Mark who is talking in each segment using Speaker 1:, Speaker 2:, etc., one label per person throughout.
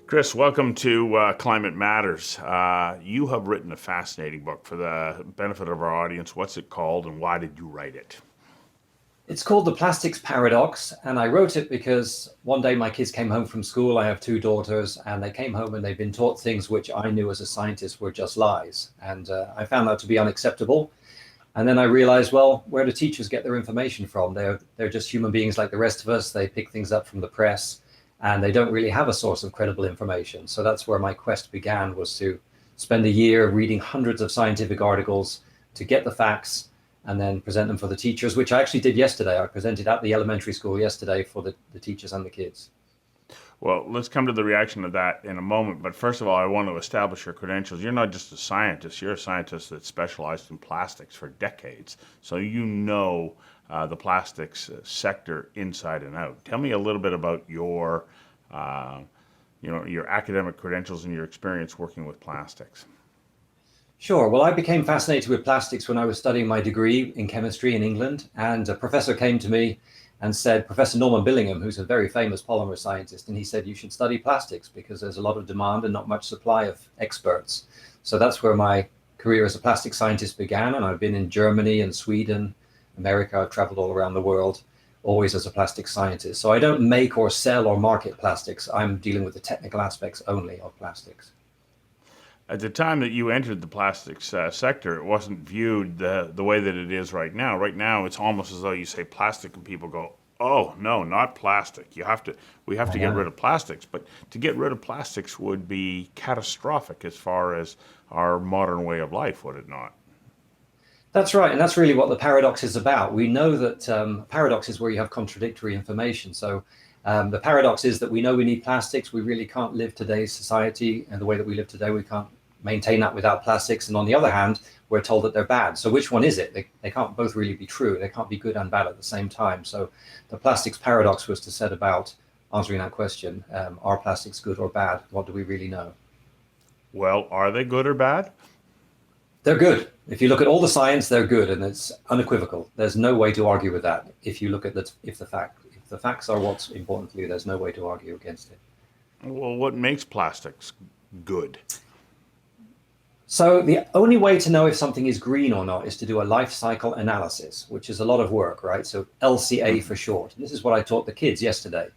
Speaker 1: Chris, welcome to Climate Matters. You have written a fascinating book. For the benefit of our audience, what's it called and why did you write it?
Speaker 2: It's called The Plastics Paradox, and I wrote it because one day my kids came home from school. I have two daughters, and they came home and they've been taught things which I knew as a scientist were just lies. And I found that to be unacceptable. And then I realized, well, where do teachers get their information from? They're just human beings like the rest of us. They pick things up from the press, and they don't really have a source of credible information. So that's where my quest began, was to spend a year reading hundreds of scientific articles to get the facts and then present them for the teachers, which I actually did yesterday. I presented at the elementary school yesterday for the teachers and the kids.
Speaker 1: Well, let's come to the reaction of that in a moment. But first of all, I want to establish your credentials. You're not just a scientist. You're a scientist that specialized in plastics for decades. So you know the plastics sector inside and out. Tell me a little bit about your academic credentials and your experience working with plastics.
Speaker 2: Sure. Well, I became fascinated with plastics when I was studying my degree in chemistry in England. And a professor came to me and said, Professor Norman Billingham, who's a very famous polymer scientist, and he said, you should study plastics because there's a lot of demand and not much supply of experts. So that's where my career as a plastic scientist began. And I've been in Germany and Sweden, America. I've traveled all around the world, always as a plastic scientist. So I don't make or sell or market plastics. I'm dealing with the technical aspects only of plastics.
Speaker 1: At the time that you entered the plastics sector, it wasn't viewed the way that it is right now. Right now, it's almost as though you say plastic and people go, oh, no, not plastic. We have to get rid of plastics. But to get rid of plastics would be catastrophic as far as our modern way of life, would it not?
Speaker 2: That's right. And that's really what the paradox is about. We know that paradox is where you have contradictory information. So the paradox is that we know we need plastics. We really can't live today's society and the way that we live today. We can't maintain that without plastics. And on the other hand, we're told that they're bad. So which one is it? They can't both really be true. They can't be good and bad at the same time. So the plastics paradox was to set about answering that question. Are plastics good or bad? What do we really know? Well,
Speaker 1: are they good or bad?
Speaker 2: They're good. If you look at all the science, they're good, and it's unequivocal. There's no way to argue with that. If you look at if the facts are what's important to you, there's no way to argue against it.
Speaker 1: Well, what makes plastics good?
Speaker 2: So the only way to know if something is green or not is to do a life cycle analysis, which is a lot of work, right? So LCA for short. And this is what I taught the kids yesterday.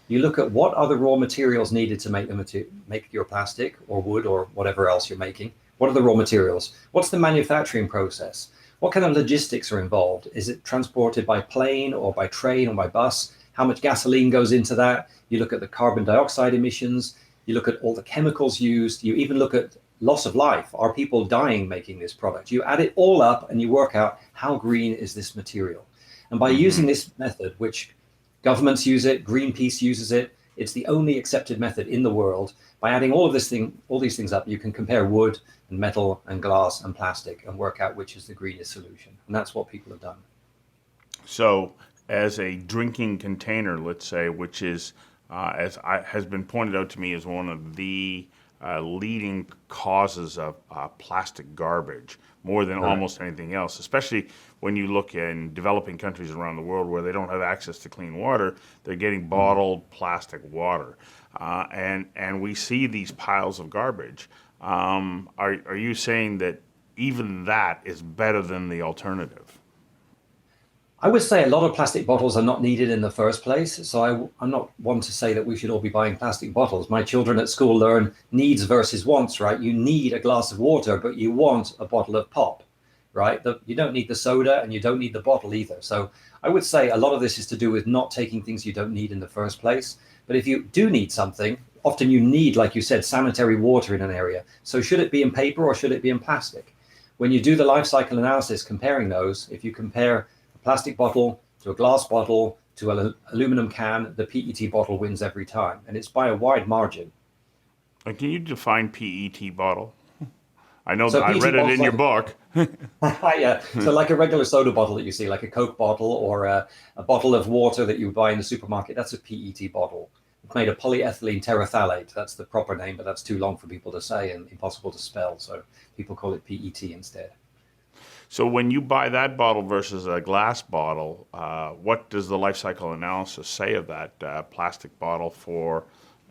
Speaker 2: You look at what are the raw materials needed to make your plastic or wood or whatever else you're making. What are the raw materials? What's the manufacturing process? What kind of logistics are involved? Is it transported by plane or by train or by bus? How much gasoline goes into that? You look at the carbon dioxide emissions. You look at all the chemicals used. You even look at loss of life. Are people dying making this product? You add it all up and you work out how green is this material. And by using this method, which governments use it, Greenpeace uses it, it's the only accepted method in the world. By adding all these things up, you can compare wood and metal and glass and plastic and work out which is the greenest solution. And that's what people have done.
Speaker 1: So as a drinking container, let's say, which is, has been pointed out to me as one of the leading causes of plastic garbage, more than almost anything else, especially when you look in developing countries around the world where they don't have access to clean water. They're getting bottled plastic water. And we see these piles of garbage. Are you saying that even that is better than the alternative?
Speaker 2: I would say a lot of plastic bottles are not needed in the first place. So I'm not one to say that we should all be buying plastic bottles. My children at school learn needs versus wants, right? You need a glass of water, but you want a bottle of pop, right? You don't need the soda and you don't need the bottle either. So I would say a lot of this is to do with not taking things you don't need in the first place. But if you do need something, often you need, like you said, sanitary water in an area. So should it be in paper or should it be in plastic? When you do the life cycle analysis, comparing those, if you compare plastic bottle to a glass bottle to an aluminum can, the PET bottle wins every time, and it's by a wide margin.
Speaker 1: Can you define PET bottle? I know that I read it in your book.
Speaker 2: Yeah, so like a regular soda bottle that you see, like a Coke bottle or a bottle of water that you buy in the supermarket, that's a PET bottle. It's made of polyethylene terephthalate. That's the proper name, but that's too long for people to say and impossible to spell. So people call it PET instead.
Speaker 1: So when you buy that bottle versus a glass bottle, what does the life cycle analysis say of that plastic bottle for,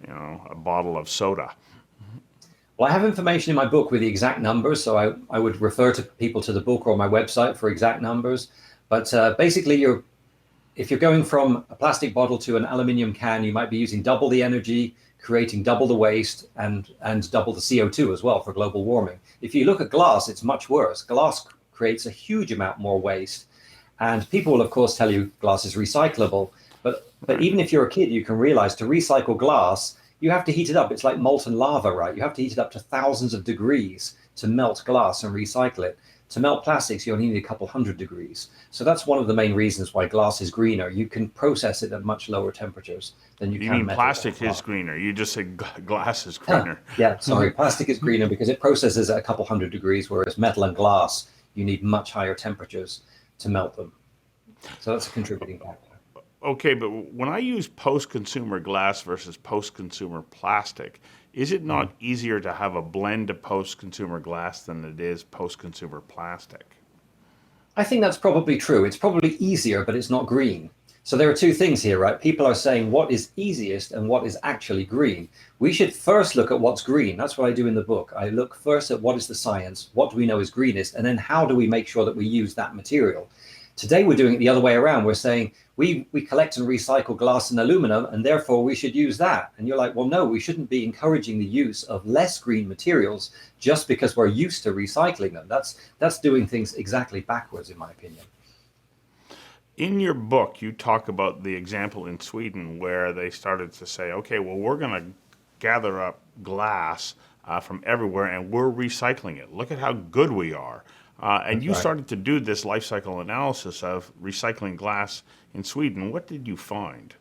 Speaker 1: a bottle of soda?
Speaker 2: Well, I have information in my book with the exact numbers, so I would refer to people to the book or my website for exact numbers. But basically, if you're going from a plastic bottle to an aluminium can, you might be using double the energy, creating double the waste, and double the CO2 as well for global warming. If you look at glass, it's much worse. Glass creates a huge amount more waste. And people will, of course, tell you glass is recyclable. But even if you're a kid, you can realize to recycle glass, you have to heat it up. It's like molten lava, right? You have to heat it up to thousands of degrees to melt glass and recycle it. To melt plastics, you only need a couple hundred degrees. So that's one of the main reasons why glass is greener. You can process it at much lower temperatures than you can
Speaker 1: mean
Speaker 2: metal.
Speaker 1: plastic is greener? You just said glass is greener.
Speaker 2: Yeah, sorry. Plastic is greener because it processes at a couple hundred degrees, whereas metal and glass, you need much higher temperatures to melt them. So that's a contributing factor.
Speaker 1: Okay, but when I use post-consumer glass versus post-consumer plastic, is it not easier to have a blend of post-consumer glass than it is post-consumer plastic?
Speaker 2: I think that's probably true. It's probably easier, but it's not green. So there are two things here, right? People are saying what is easiest and what is actually green. We should first look at what's green. That's what I do in the book. I look first at what is the science, what do we know is greenest, and then how do we make sure that we use that material. Today, we're doing it the other way around. We're saying we collect and recycle glass and aluminum, and therefore we should use that. And you're like, well, no, we shouldn't be encouraging the use of less green materials just because we're used to recycling them. That's doing things exactly backwards, in my opinion.
Speaker 1: In your book, you talk about the example in Sweden where they started to say, okay, well, we're going to gather up glass from everywhere and we're recycling it. Look at how good we are. And you started to do this life cycle analysis of recycling glass in Sweden. What did you find?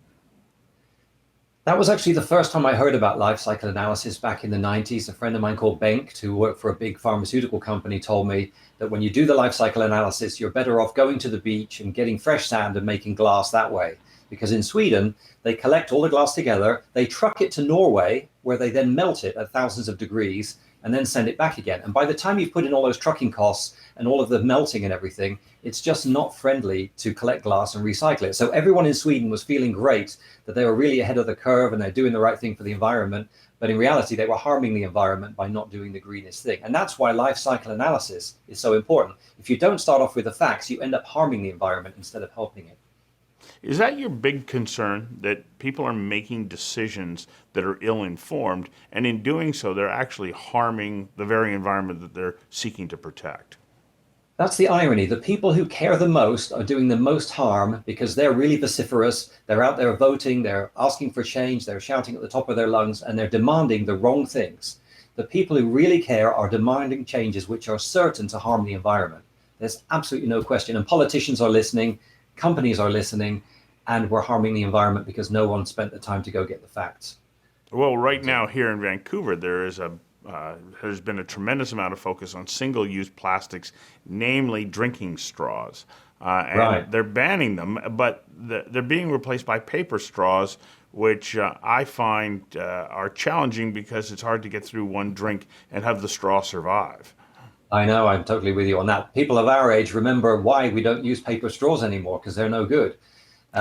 Speaker 2: That was actually the first time I heard about life cycle analysis back in the 90s. A friend of mine called Bengt, who worked for a big pharmaceutical company, told me that when you do the life cycle analysis, you're better off going to the beach and getting fresh sand and making glass that way. Because in Sweden, they collect all the glass together, they truck it to Norway, where they then melt it at thousands of degrees, and then send it back again. And by the time you've put in all those trucking costs and all of the melting and everything, it's just not friendly to collect glass and recycle it. So everyone in Sweden was feeling great that they were really ahead of the curve and they're doing the right thing for the environment. But in reality, they were harming the environment by not doing the greenest thing. And that's why life cycle analysis is so important. If you don't start off with the facts, you end up harming the environment instead of helping it.
Speaker 1: Is that your big concern, that people are making decisions that are ill-informed, and in doing so, they're actually harming the very environment that they're seeking to protect?
Speaker 2: That's the irony. The people who care the most are doing the most harm because they're really vociferous. They're out there voting, they're asking for change, they're shouting at the top of their lungs, and they're demanding the wrong things. The people who really care are demanding changes which are certain to harm the environment. There's absolutely no question. And politicians are listening, companies are listening, and we're harming the environment because no one spent the time to go get the facts.
Speaker 1: Well, right now here in Vancouver, there's been a tremendous amount of focus on single-use plastics, namely drinking straws. And they're banning them, but they're being replaced by paper straws, which I find are challenging because it's hard to get through one drink and have the straw survive.
Speaker 2: I know, I'm totally with you on that. People of our age remember why we don't use paper straws anymore, because they're no good.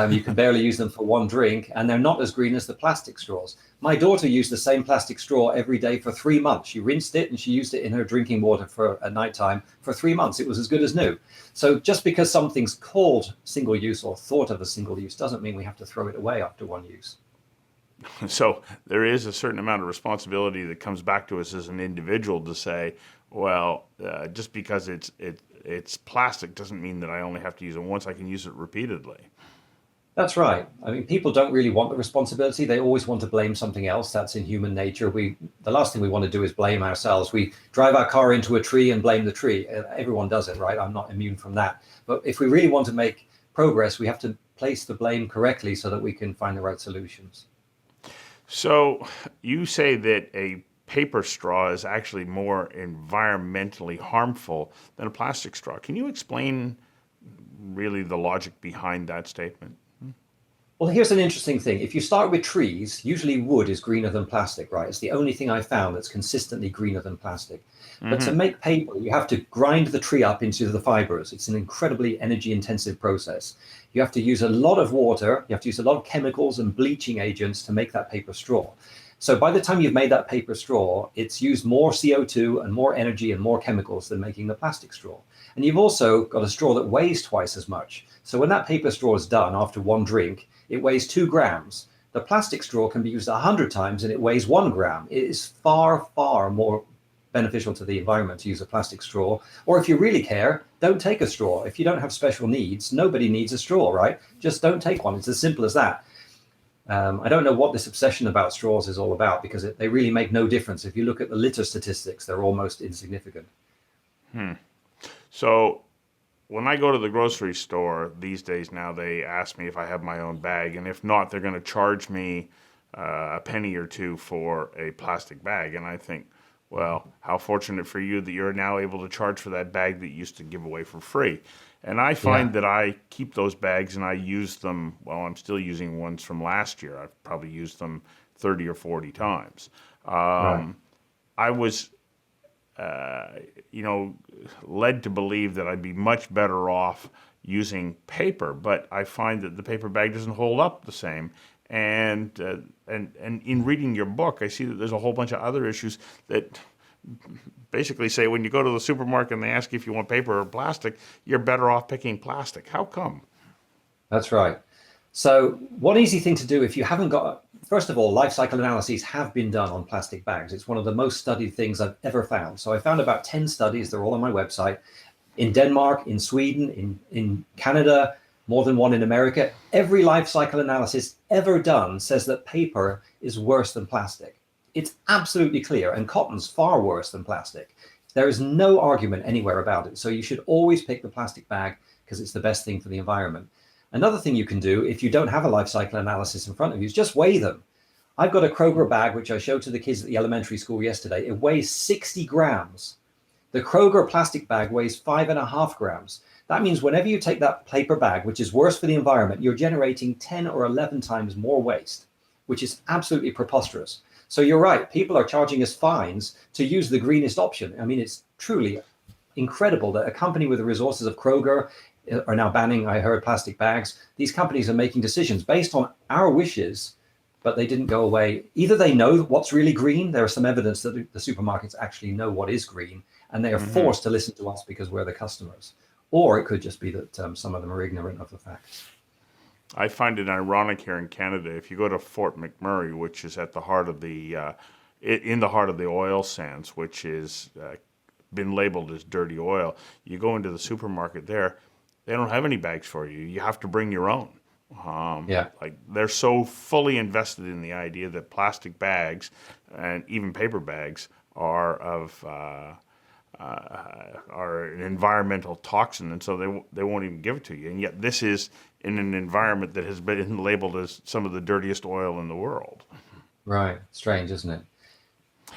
Speaker 2: You can barely use them for one drink, and they're not as green as the plastic straws. My daughter used the same plastic straw every day for 3 months. She rinsed it and she used it in her drinking water at nighttime for 3 months. It was as good as new. So just because something's called single use or thought of as single use doesn't mean we have to throw it away after one use.
Speaker 1: So there is a certain amount of responsibility that comes back to us as an individual to say, well, just because it's plastic doesn't mean that I only have to use it once. I can use it repeatedly.
Speaker 2: That's right. I mean, people don't really want the responsibility. They always want to blame something else. That's in human nature. The last thing we want to do is blame ourselves. We drive our car into a tree and blame the tree. Everyone does it, right? I'm not immune from that. But if we really want to make progress, we have to place the blame correctly so that we can find the right solutions.
Speaker 1: So you say that a paper straw is actually more environmentally harmful than a plastic straw. Can you explain really the logic behind that statement?
Speaker 2: Well, here's an interesting thing. If you start with trees, usually wood is greener than plastic, right? It's the only thing I found that's consistently greener than plastic. But to
Speaker 1: Hmm.
Speaker 2: make paper, you have to grind the tree up into the fibers. It's an incredibly energy intensive process. You have to use a lot of water, you have to use a lot of chemicals and bleaching agents to make that paper straw. So by the time you've made that paper straw, it's used more CO2 and more energy and more chemicals than making the plastic straw. And you've also got a straw that weighs twice as much. So when that paper straw is done after one drink, it weighs 2 grams. The plastic straw can be used 100 times and it weighs 1 gram. It is far, far more beneficial to the environment to use a plastic straw. Or if you really care, don't take a straw. If you don't have special needs, nobody needs a straw, right? Just don't take one. It's as simple as that. I don't know what this obsession about straws is all about because they really make no difference. If you look at the litter statistics, they're almost insignificant.
Speaker 1: So when I go to the grocery store these days now, they ask me if I have my own bag, and if not, they're going to charge me a penny or two for a plastic bag. And I think, well, how fortunate for you that you're now able to charge for that bag that you used to give away for free. And I
Speaker 2: Yeah,
Speaker 1: find that I keep those bags and I use them, well, I'm still using ones from last year. I've probably used them 30 or 40 times.
Speaker 2: right.
Speaker 1: I was uh, you know, led to believe that I'd be much better off using paper, but I find that the paper bag doesn't hold up the same. And in reading your book, I see that there's a whole bunch of other issues that basically say when you go to the supermarket and they ask you if you want paper or plastic, you're better off picking plastic. How come?
Speaker 2: That's right. So, one easy thing to do if you haven't got, first of all, life cycle analyses have been done on plastic bags. It's one of the most studied things I've ever found. So, I found about 10 studies, they're all on my website, in Denmark, in Sweden, in Canada, more than one in America. Every life cycle analysis ever done says that paper is worse than plastic. It's absolutely clear, and cotton's far worse than plastic. There is no argument anywhere about it. So, you should always pick the plastic bag because it's the best thing for the environment. Another thing you can do if you don't have a life cycle analysis in front of you is just weigh them. I've got a Kroger bag, which I showed to the kids at the elementary school yesterday. It weighs 60 grams. The Kroger plastic bag weighs 5.5 grams. That means whenever you take that paper bag, which is worse for the environment, you're generating 10 or 11 times more waste, which is absolutely preposterous. So you're right. People are charging us fines to use the greenest option. I mean, it's truly incredible that a company with the resources of Kroger are now banning, I heard, plastic bags. These companies are making decisions based on our wishes, but they didn't go away. Either they know what's really green, there is some evidence that the supermarkets actually know what is green, and they are
Speaker 1: Hmm.
Speaker 2: forced to listen to us because we're the customers. Or it could just be that some of them are ignorant of the facts.
Speaker 1: I find it ironic here in Canada. If you go to Fort McMurray, which is at the heart of in the heart of the oil sands, which is been labeled as dirty oil, you go into the supermarket there, they don't have any bags for you. You have to bring your own.
Speaker 2: Yeah,
Speaker 1: Like they're so fully invested in the idea that plastic bags and even paper bags are an environmental toxin, and so they won't even give it to you. And yet, this is in an environment that has been labeled as some of the dirtiest oil in the world.
Speaker 2: right. Strange, isn't it?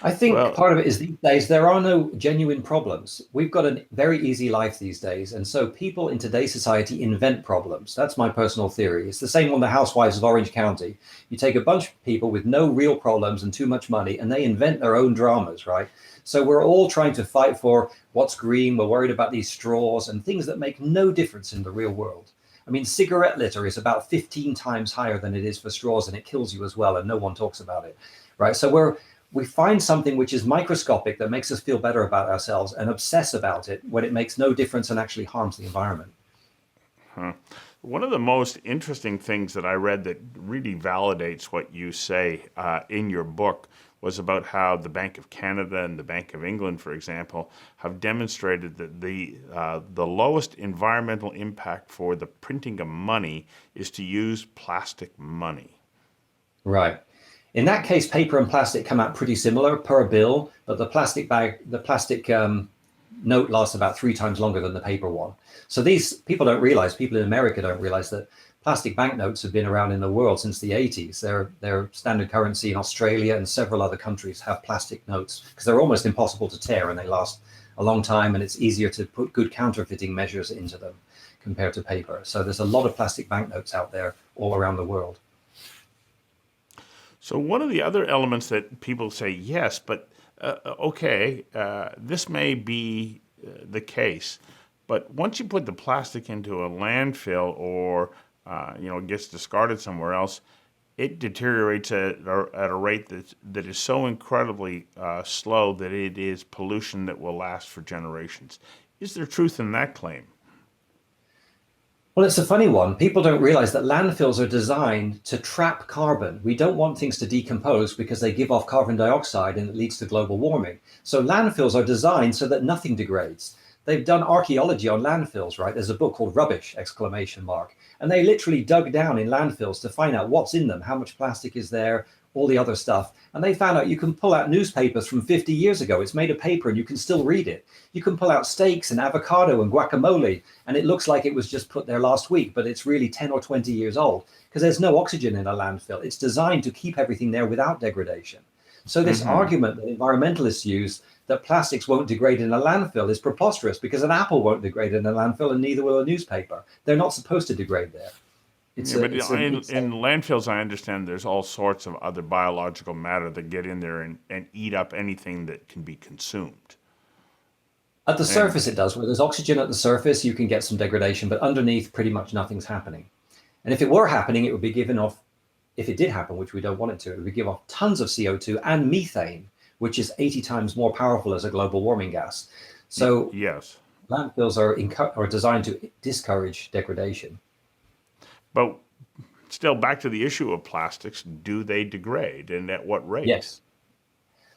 Speaker 2: I think
Speaker 1: Well,
Speaker 2: part of it is these days there are no genuine problems. We've got a very easy life these days. And so people in today's society invent problems. That's my personal theory. It's the same on the Housewives of Orange County. You take a bunch of people with no real problems and too much money, and they invent their own dramas, right? So we're all trying to fight for what's green. We're worried about these straws and things that make no difference in the real world. I mean, cigarette litter is about 15 times higher than it is for straws, and it kills you as well, and no one talks about it, right? So we find something which is microscopic that makes us feel better about ourselves and obsess about it when it makes no difference and actually harms the environment.
Speaker 1: one of the most interesting things that I read that really validates what you say in your book was about how the Bank of Canada and the Bank of England, for example, have demonstrated that the lowest environmental impact for the printing of money is to use plastic money.
Speaker 2: Right. In that case, paper and plastic come out pretty similar per bill, but the plastic note lasts about 3 times longer than the paper one. So these people don't realize, people in America don't realize that plastic banknotes have been around in the world since the 80s. They're standard currency in Australia, and several other countries have plastic notes because they're almost impossible to tear and they last a long time, and it's easier to put good counterfeiting measures into them compared to paper. So there's a lot of plastic banknotes out there all around the world.
Speaker 1: So one of the other elements that people say, yes, but okay, this may be the case, but once you put the plastic into a landfill or it gets discarded somewhere else, it deteriorates at a rate that is so incredibly slow that it is pollution that will last for generations. Is there truth in that claim?
Speaker 2: Well, it's a funny one. People don't realize that landfills are designed to trap carbon. We don't want things to decompose because they give off carbon dioxide and it leads to global warming. So landfills are designed so that nothing degrades. They've done archaeology on landfills, right? There's a book called Rubbish, ! And they literally dug down in landfills to find out what's in them, how much plastic is there, all the other stuff. And they found out you can pull out newspapers from 50 years ago. It's made of paper and you can still read it. You can pull out steaks and avocado and guacamole, and it looks like it was just put there last week, but it's really 10 or 20 years old because there's no oxygen in a landfill. It's designed to keep everything there without degradation. So this argument that environmentalists use that plastics won't degrade in a landfill is preposterous because an apple won't degrade in a landfill and neither will a newspaper. They're not supposed to degrade there.
Speaker 1: In landfills, I understand there's all sorts of other biological matter that get in there and eat up anything that can be consumed.
Speaker 2: At the surface, it does. Where there's oxygen at the surface, you can get some degradation, but underneath, pretty much nothing's happening. And if it were happening, it would be giving off, if it did happen, which we don't want it to, it would give off tons of CO2 and methane, which is 80 times more powerful as a global warming gas. So
Speaker 1: yes,
Speaker 2: landfills are designed to discourage degradation.
Speaker 1: But still, back to the issue of plastics, do they degrade and at what rate?
Speaker 2: Yes.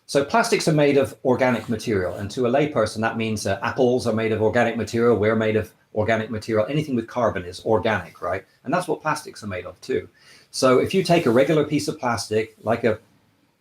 Speaker 2: So plastics are made of organic material. And to a layperson, that means apples are made of organic material. We're made of organic material. Anything with carbon is organic, right? And that's what plastics are made of too. So if you take a regular piece of plastic,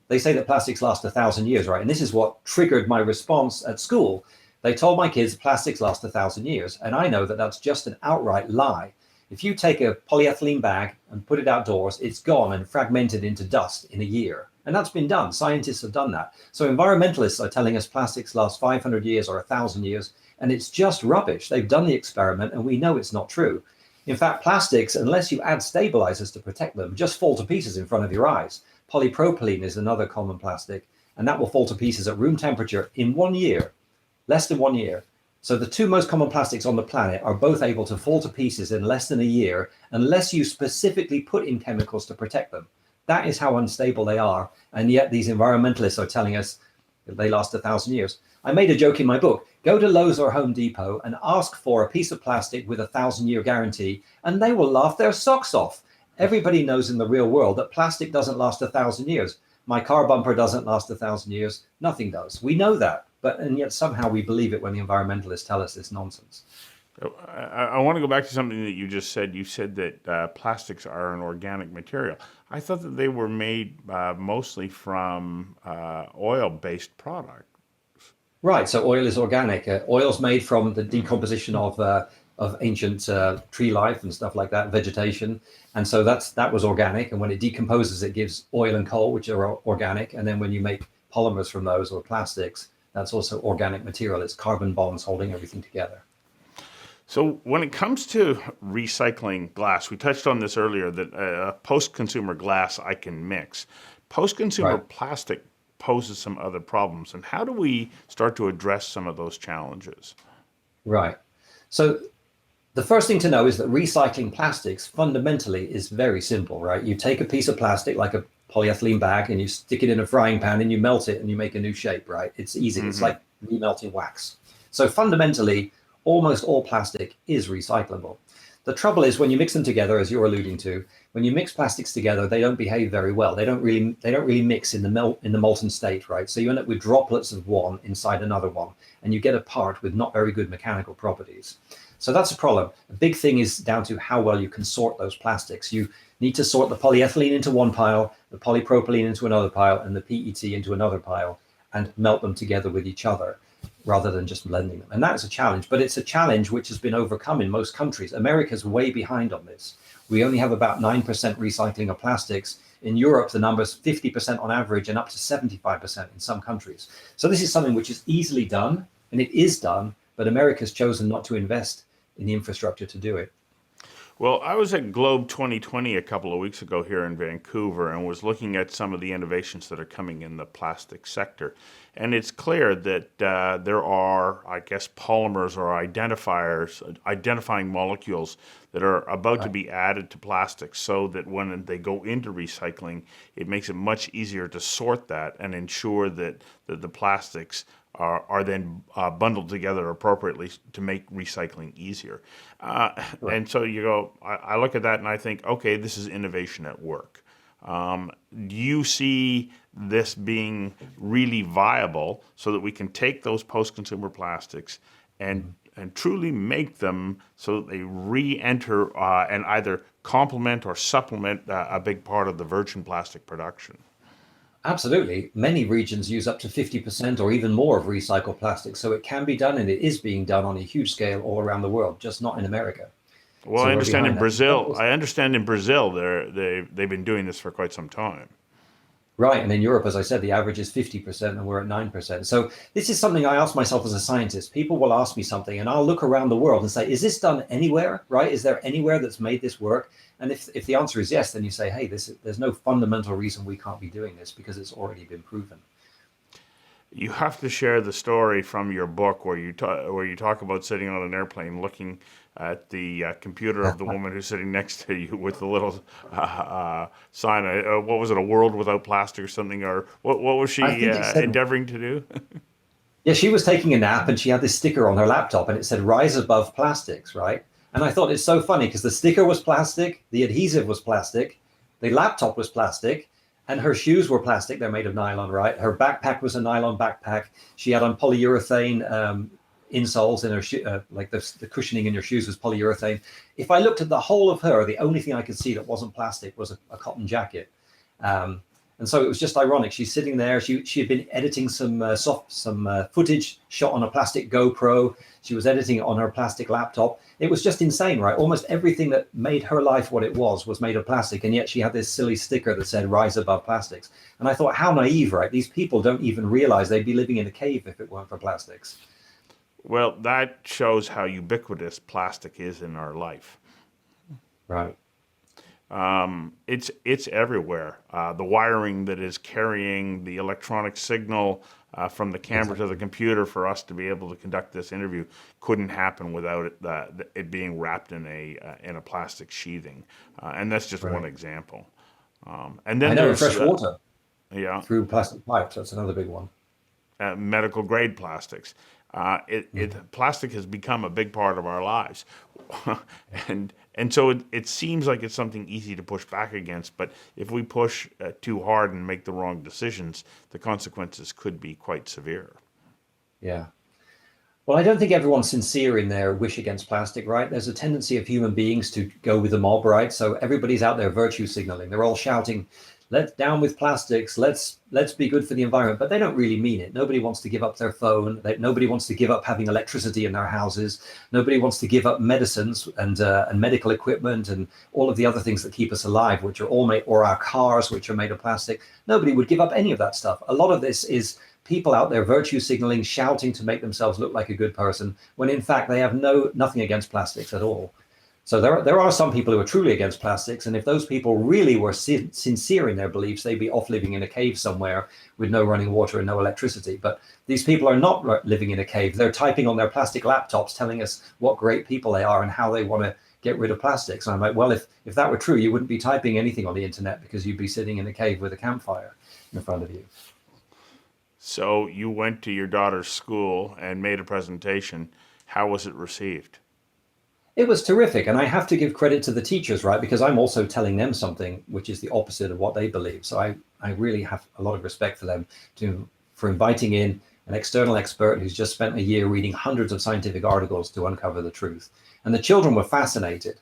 Speaker 2: they say that plastics last 1,000 years, right? And this is what triggered my response at school. They told my kids plastics last 1,000 years. And I know that that's just an outright lie. If you take a polyethylene bag and put it outdoors, it's gone and fragmented into dust in a year. And that's been done. Scientists have done that. So environmentalists are telling us plastics last 500 years or 1,000 years, and it's just rubbish. They've done the experiment and we know it's not true. In fact, plastics, unless you add stabilizers to protect them, just fall to pieces in front of your eyes. Polypropylene is another common plastic, and that will fall to pieces at room temperature in 1 year, less than 1 year. So the two most common plastics on the planet are both able to fall to pieces in less than a year unless you specifically put in chemicals to protect them. That is how unstable they are. And yet these environmentalists are telling us that they last 1,000 years. I made a joke in my book. Go to Lowe's or Home Depot and ask for a piece of plastic with a 1,000-year guarantee, and they will laugh their socks off. Everybody knows in the real world that plastic doesn't last 1,000 years. My car bumper doesn't last 1,000 years. Nothing does. We know that. And yet somehow we believe it when the environmentalists tell us this nonsense.
Speaker 1: I want to go back to something that you just said. You said that plastics are an organic material. I thought that they were made mostly from oil-based products. Right.
Speaker 2: So oil is organic. Oil's made from the decomposition of ancient tree life and stuff like that, vegetation. And so that was organic. And when it decomposes, it gives oil and coal, which are organic. And then when you make polymers from those or plastics, that's also organic material. It's carbon bonds holding everything together.
Speaker 1: So when it comes to recycling glass, we touched on this earlier, that post-consumer glass I can mix. Post-consumer plastic poses some other problems. And how do we start to address some of those challenges?
Speaker 2: Right. So the first thing to know is that recycling plastics fundamentally is very simple, right? You take a piece of plastic like a polyethylene bag and you stick it in a frying pan and you melt it and you make a new shape, right? It's easy. Mm-hmm. It's like remelting wax. So fundamentally, almost all plastic is recyclable. The trouble is when you mix them together, as you're alluding to, when you mix plastics together, they don't behave very well. They don't really mix in the molten state, right? So you end up with droplets of one inside another one, and you get a part with not very good mechanical properties. So that's a problem. A big thing is down to how well you can sort those plastics. You need to sort the polyethylene into one pile, the polypropylene into another pile, and the PET into another pile, and melt them together with each other, rather than just blending them. And that's a challenge, but it's a challenge which has been overcome in most countries. America's way behind on this. We only have about 9% recycling of plastics. In Europe, the number's 50% on average and up to 75% in some countries. So this is something which is easily done, and it is done, but America's chosen not to invest in the infrastructure to do it.
Speaker 1: Well, I was at Globe 2020 a couple of weeks ago here in Vancouver and was looking at some of the innovations that are coming in the plastic sector. And it's clear that there are, I guess, polymers or identifiers, identifying molecules that are about to
Speaker 2: Right.
Speaker 1: be added to plastics so that when they go into recycling, it makes it much easier to sort that and ensure that the plastics are then bundled together appropriately to make recycling easier.
Speaker 2: Right.
Speaker 1: And so you go, I look at that and I think, okay, this is innovation at work. Do you see this being really viable so that we can take those post-consumer plastics and truly make them so that they re-enter and either complement or supplement a big part of the virgin plastic production?
Speaker 2: Absolutely. Many regions use up to 50% or even more of recycled plastic. So it can be done, and it is being done on a huge scale all around the world, just not in America.
Speaker 1: Well,
Speaker 2: So
Speaker 1: I
Speaker 2: we're
Speaker 1: understand in
Speaker 2: behind that.
Speaker 1: Brazil. I understand in Brazil, they've been doing this for quite some time.
Speaker 2: Right. And in Europe, as I said, the average is 50% and we're at 9%. So this is something I ask myself as a scientist. People will ask me something and I'll look around the world and say, is this done anywhere? Right? Is there anywhere that's made this work? And if the answer is yes, then you say, hey, there's no fundamental reason we can't be doing this because it's already been proven.
Speaker 1: You have to share the story from your book where you talk about sitting on an airplane looking at the computer of the woman who's sitting next to you with the little sign. What was it? A world without plastic or something? Or what was she
Speaker 2: I think it said,
Speaker 1: endeavoring to do?
Speaker 2: yeah, she was taking a nap and she had this sticker on her laptop and it said, rise above plastics, right? And I thought it's so funny because the sticker was plastic, the adhesive was plastic, the laptop was plastic, and her shoes were plastic. They're made of nylon, right? Her backpack was a nylon backpack. She had on polyurethane insoles in her shoe, like the cushioning in your shoes was polyurethane. If I looked at the whole of her, the only thing I could see that wasn't plastic was a cotton jacket. And so it was just ironic. She's sitting there. She had been editing some footage shot on a plastic GoPro. She was editing it on her plastic laptop. It was just insane, right? Almost everything that made her life what it was made of plastic. And yet she had this silly sticker that said rise above plastics. And I thought, how naive, right? These people don't even realize they'd be living in a cave if it weren't for plastics.
Speaker 1: Well, that shows how ubiquitous plastic is in our life.
Speaker 2: Right.
Speaker 1: It's everywhere. The wiring that is carrying the electronic signal from the camera to the computer for us to be able to conduct this interview couldn't happen without it being wrapped in a plastic sheathing, and that's just one
Speaker 2: Right.
Speaker 1: example. And then
Speaker 2: I know,
Speaker 1: there's
Speaker 2: fresh water
Speaker 1: yeah,
Speaker 2: through plastic pipes. That's another big one.
Speaker 1: medical grade plastics. Plastic has become a big part of our lives, and so it seems like it's something easy to push back against. But if we push too hard and make the wrong decisions, the consequences could be quite severe.
Speaker 2: Yeah. Well, I don't think everyone's sincere in their wish against plastic, right? There's a tendency of human beings to go with the mob, right? So everybody's out there virtue signaling. They're all shouting, "Let's down with plastics. Let's be good for the environment." But they don't really mean it. Nobody wants to give up their phone. Nobody wants to give up having electricity in their houses. Nobody wants to give up medicines and medical equipment and all of the other things that keep us alive, which are all made, or our cars, which are made of plastic. Nobody would give up any of that stuff. A lot of this is people out there virtue signaling, shouting to make themselves look like a good person, when in fact they have nothing against plastics at all. So there are some people who are truly against plastics, and if those people really were sincere in their beliefs, they'd be off living in a cave somewhere with no running water and no electricity. But these people are not living in a cave. They're typing on their plastic laptops, telling us what great people they are and how they want to get rid of plastics. And I'm like, well, if that were true, you wouldn't be typing anything on the internet because you'd be sitting in a cave with a campfire in front of you.
Speaker 1: So you went to your daughter's school and made a presentation. How was it received?
Speaker 2: It was terrific. And I have to give credit to the teachers, right? Because I'm also telling them something which is the opposite of what they believe. So I really have a lot of respect for them for inviting in an external expert who's just spent a year reading hundreds of scientific articles to uncover the truth. And the children were fascinated.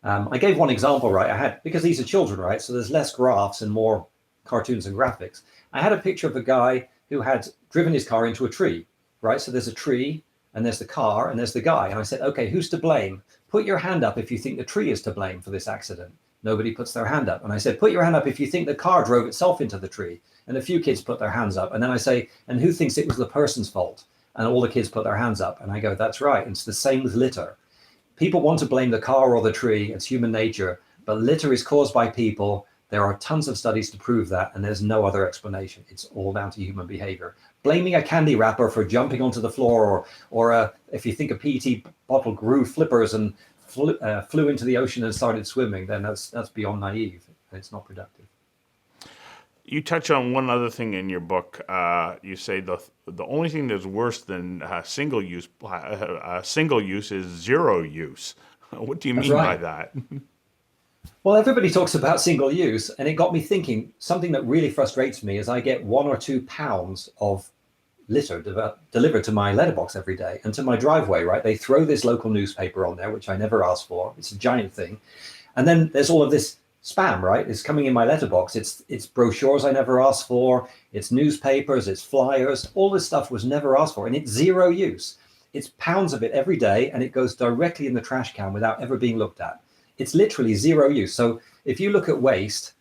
Speaker 2: I gave one example, right? Because these are children, right? So there's less graphs and more cartoons and graphics. I had a picture of a guy who had driven his car into a tree, right? So there's a tree and there's the car and there's the guy. And I said, okay, who's to blame? Put your hand up if you think the tree is to blame for this accident. Nobody puts their hand up. And I said, put your hand up if you think the car drove itself into the tree. And a few kids put their hands up. And then I say, and who thinks it was the person's fault? And all the kids put their hands up. And I go, that's right. It's the same with litter. people want to blame the car or the tree. It's human nature, but litter is caused by people. There are tons of studies to prove that, and there's no other explanation. It's all down to human behavior. Blaming a candy wrapper for jumping onto the floor, or if you think a PET bottle grew flippers and flew into the ocean and started swimming, then that's beyond naive, and it's not productive.
Speaker 1: You touch on one other thing in your book. You say the only thing that's worse than single use is zero use. What do you mean by that?
Speaker 2: Well, everybody talks about single use, and it got me thinking. Something that really frustrates me is I get 1 or 2 pounds of litter delivered to my letterbox every day and to my driveway. Right? They throw this local newspaper on there, which I never asked for. It's a giant thing, and then there's all of this spam, right? It's coming in my letterbox. It's brochures I never asked for. It's newspapers, it's flyers. All this stuff was never asked for, and it's zero use. It's pounds of it every day, and it goes directly in the trash can without ever being looked at. It's literally zero use. So if you look at waste,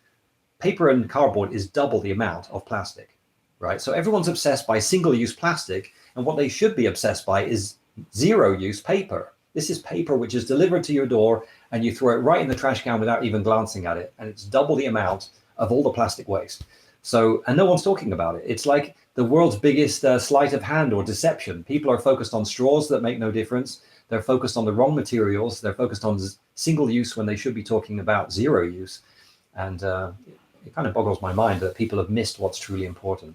Speaker 2: paper and cardboard is double the amount of plastic, right? So everyone's obsessed by single-use plastic, and what they should be obsessed by is zero-use paper. This is paper which is delivered to your door, and you throw it right in the trash can without even glancing at it. And it's double the amount of all the plastic waste. So, and no one's talking about it. It's like the world's biggest sleight of hand or deception. People are focused on straws that make no difference. They're focused on the wrong materials. They're focused on single use when they should be talking about zero use. And it kind of boggles my mind that people have missed what's truly important.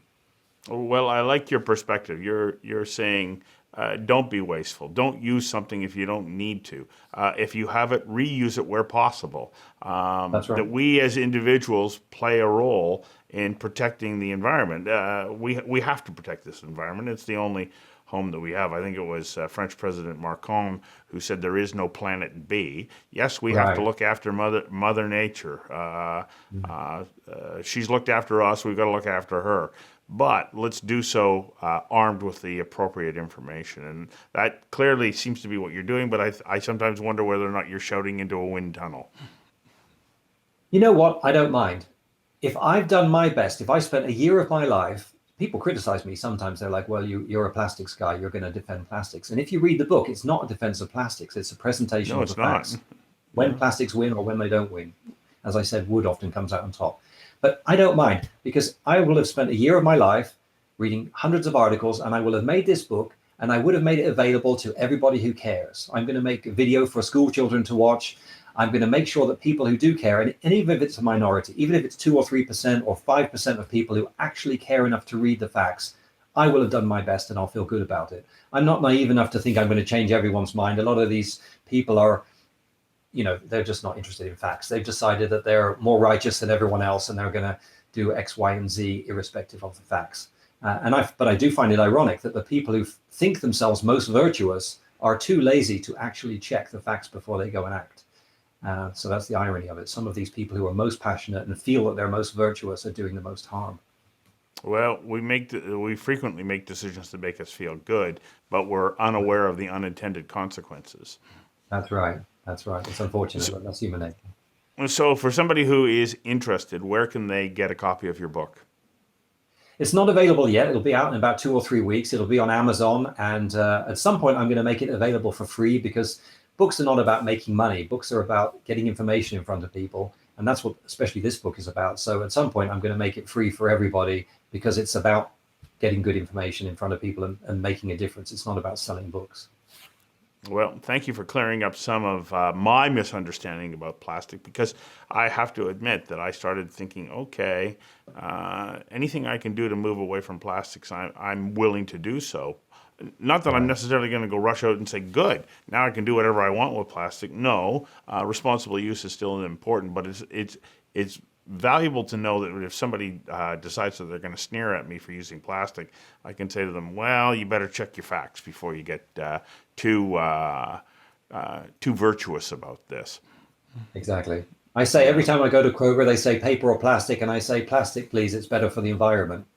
Speaker 1: Well, I like your perspective. You're saying don't be wasteful. Don't use something if you don't need to. If you have it, reuse it where possible.
Speaker 2: That's right.
Speaker 1: That we as individuals play a role in protecting the environment. We have to protect this environment. It's the only home that we have. I think it was French President Macron who said there is no planet B. Yes, we have to look after Mother Nature. She's looked after us. We've got to look after her. But let's do so armed with the appropriate information. And that clearly seems to be what you're doing, but I sometimes wonder whether or not you're shouting into a wind tunnel.
Speaker 2: You know what? I don't mind. If I've done my best, if I spent a year of my life, people criticize me sometimes. They're like, well, you're a plastics guy. You're going to defend plastics. And if you read the book, it's not a defense of plastics. It's a presentation of the facts. When plastics win or when they don't win. As I said, wood often comes out on top. But I don't mind, because I will have spent a year of my life reading hundreds of articles, and I will have made this book, and I would have made it available to everybody who cares. I'm going to make a video for school children to watch. I'm going to make sure that people who do care, and even if it's a minority, even if it's 2 or 3% or 5% of people who actually care enough to read the facts, I will have done my best and I'll feel good about it. I'm not naive enough to think I'm going to change everyone's mind. A lot of these people are, they're just not interested in facts. They've decided that they're more righteous than everyone else, and they're going to do X, Y, and Z irrespective of the facts. But I do find it ironic that the people who think themselves most virtuous are too lazy to actually check the facts before they go and act. So that's the irony of it. Some of these people who are most passionate and feel that they're most virtuous are doing the most harm.
Speaker 1: Well, we frequently make decisions to make us feel good, but we're unaware of the unintended consequences.
Speaker 2: That's right. That's right. It's unfortunate, but that's human nature.
Speaker 1: So for somebody who is interested, where can they get a copy of your book?
Speaker 2: It's not available yet. It'll be out in about 2 or 3 weeks. It'll be on Amazon. And at some point, I'm going to make it available for free, because books are not about making money. Books are about getting information in front of people. And that's what especially this book is about. So at some point, I'm going to make it free for everybody, because it's about getting good information in front of people and making a difference. It's not about selling books.
Speaker 1: Well, thank you for clearing up some of my misunderstanding about plastic, because I have to admit that I started thinking, okay, anything I can do to move away from plastics, I'm willing to do so. Not that I'm necessarily going to go rush out and say, good, now I can do whatever I want with plastic. No, responsible use is still important, but it's valuable to know that if somebody decides that they're going to sneer at me for using plastic, I can say to them, well, you better check your facts before you get too virtuous about this.
Speaker 2: Exactly. I say every time I go to Kroger, they say paper or plastic, and I say plastic, please. It's better for the environment.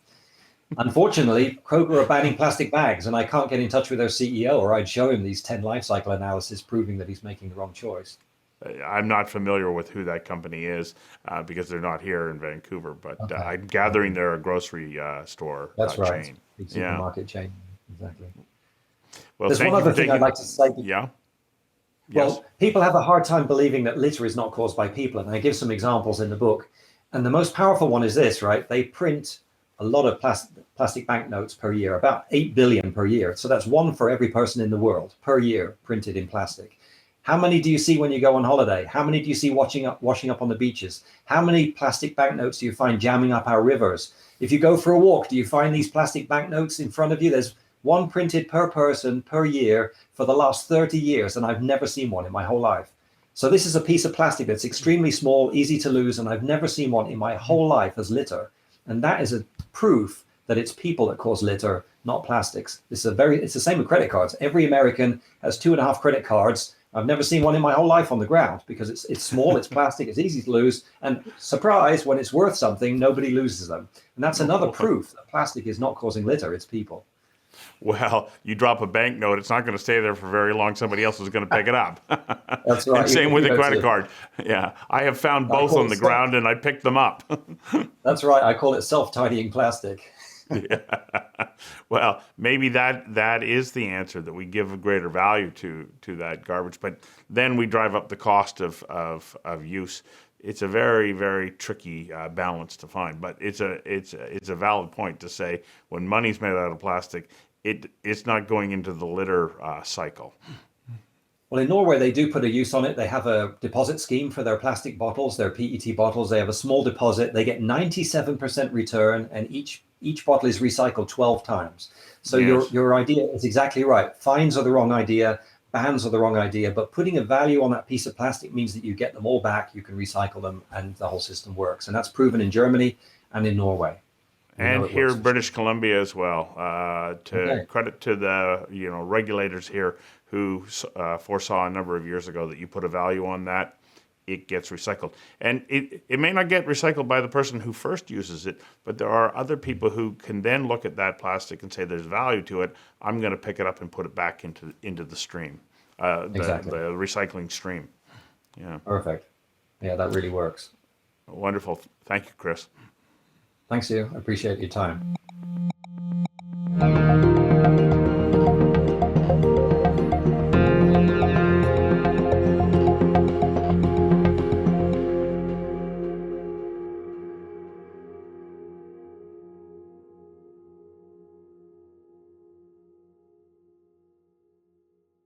Speaker 2: Unfortunately, Kroger are banning plastic bags, and I can't get in touch with their CEO, or I'd show him these 10 life cycle analysis proving that he's making the wrong choice.
Speaker 1: I'm not familiar with who that company is because they're not here in Vancouver, but I'm gathering they're a grocery store
Speaker 2: That's right.
Speaker 1: chain.
Speaker 2: Big supermarket chain. Exactly.
Speaker 1: Well,
Speaker 2: There's one other thing I'd like to say.
Speaker 1: Yeah. Yes.
Speaker 2: Well, people have a hard time believing that litter is not caused by people, and I give some examples in the book. And the most powerful one is this, right? They print a lot of plastic banknotes per year, about 8 billion per year. So that's one for every person in the world per year printed in plastic. How many do you see when you go on holiday? How many do you see washing up on the beaches? How many plastic banknotes do you find jamming up our rivers? If you go for a walk, do you find these plastic banknotes in front of you? There's one printed per person per year for the last 30 years, and I've never seen one in my whole life. So this is a piece of plastic that's extremely small, easy to lose, and I've never seen one in my whole life as litter. And that is a proof that it's people that cause litter, not plastics. It's the same with credit cards. Every American has 2.5 credit cards. I've never seen one in my whole life on the ground because it's small, it's plastic, it's easy to lose. And surprise, when it's worth something, nobody loses them. And that's another proof that plastic is not causing litter, it's people.
Speaker 1: Well, you drop a banknote, it's not going to stay there for very long. Somebody else is going to pick it up.
Speaker 2: That's right.
Speaker 1: And same with the credit card. Yeah, I have found both on the ground and I picked them up.
Speaker 2: That's right. I call it self-tidying plastic.
Speaker 1: Yeah. Well, maybe that is the answer, that we give a greater value to that garbage, but then we drive up the cost of use. It's a very, very tricky balance to find, but it's a valid point to say when money's made out of plastic, it's not going into the litter cycle.
Speaker 2: Well, in Norway, they do put a use on it. They have a deposit scheme for their plastic bottles, their PET bottles. They have a small deposit. They get 97% return, and each bottle is recycled 12 times. So
Speaker 1: yes.
Speaker 2: your idea is exactly right. Fines are the wrong idea. Bans are the wrong idea. But putting a value on that piece of plastic means that you get them all back, you can recycle them, and the whole system works. And that's proven in Germany and in Norway.
Speaker 1: And here in British Columbia as well. Credit to the regulators here who foresaw a number of years ago that you put a value on that, it gets recycled. And it may not get recycled by the person who first uses it, but there are other people who can then look at that plastic and say there's value to it. I'm going to pick it up and put it back into the stream,
Speaker 2: Exactly.
Speaker 1: the recycling stream. Yeah.
Speaker 2: Perfect. Yeah, that really works.
Speaker 1: Wonderful. Thank you, Chris.
Speaker 2: Thanks, you. I appreciate your time.